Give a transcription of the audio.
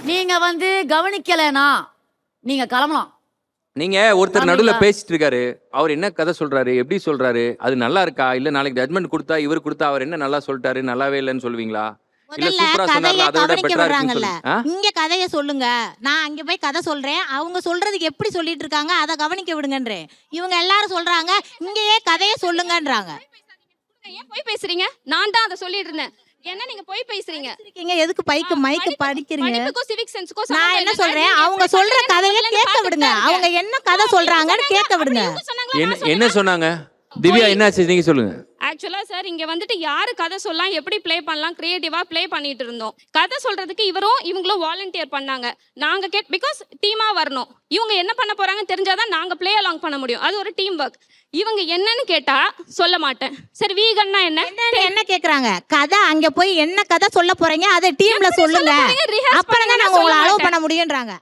நீங்க வந்து கவனிக்கலனா நீங்க கிளம்பலாம். நீங்க ஒருத்தர் நடுவுல பேசிட்டு இருக்காரு. அவர் என்ன கதை சொல்றாரு, எப்படி சொல்றாரு, அது நல்லா இருக்கா, இல்ல நாளைக்கு ஜட்மெண்ட் கொடுத்தா இவர் கொடுத்தா அவர் என்ன நல்லா சொல்லிட்டாரு, நல்லாவே இல்லைன்னு சொல்லுவீங்களா? இல்ல முதல்ல சூப்பரா கதைய சொன்னார்ல அதை விட கவனிக்க பெட்டரா இருக்குன்னு விடுறாங்கல்ல. சொல்லி இங்க கதைய சொல்லுங்க. நான் அங்க போய் கதை சொல்றேன். அவங்க சொல்றதுக்கு எப்படி சொல்லிட்டு இருக்காங்க அதை கவனிக்க விடுங்கன்றேன். இவங்க எல்லாரும் சொல்றாங்க இங்கேயே கதைய சொல்லுங்கன்றாங்க. ஏன் போய் பேசுறீங்க? நான் தான் அதை சொல்லிட்டு இருந்தேன். என்ன நீங்க போய் பேசுறீங்க? எதுக்கு மைக்கு படிக்கிறீங்க? படிப்புக்கும் சிவிக் சென்ஸ்க்கும் நான் என்ன சொல்றேன், அவங்க சொல்ற கதையை கேட்க விடுங்க. அவங்க என்ன கதை சொல்றாங்கன்னு கேட்க விடுங்க. என்ன சொன்னாங்க? திவ்யா என்னாச்சு நீங்க சொல்லுங்க. ஆக்சுவலா சார் இங்க வந்துட்டு யாரு கதை சொல்லலாம், எப்படி ப்ளே பண்ணலாம், கிரியேட்டிவா ப்ளே பண்ணிட்டு இருந்தோம். கதை சொல்றதுக்கு இவங்களும் வாலண்டியர் பண்ணாங்க. நாங்க பிகாஸ் டீமா வரணும். இவங்க என்ன பண்ண போறாங்கன்னு தெரிஞ்சாதான் நாங்க ப்ளே அலாங் பண்ண முடியும். அது ஒரு டீம் ஒர்க். இவங்க என்னன்னு கேட்டா சொல்ல மாட்டேன். சரி வீகன்னா என்ன கேக்குறாங்க? கதை அங்க போய் என்ன கதை சொல்ல போறீங்க அதை டீம்ல சொல்லுங்க. அப்புறம் தான் நாங்க உங்களை அலோவ் பண்ண முடியும்ன்றாங்க.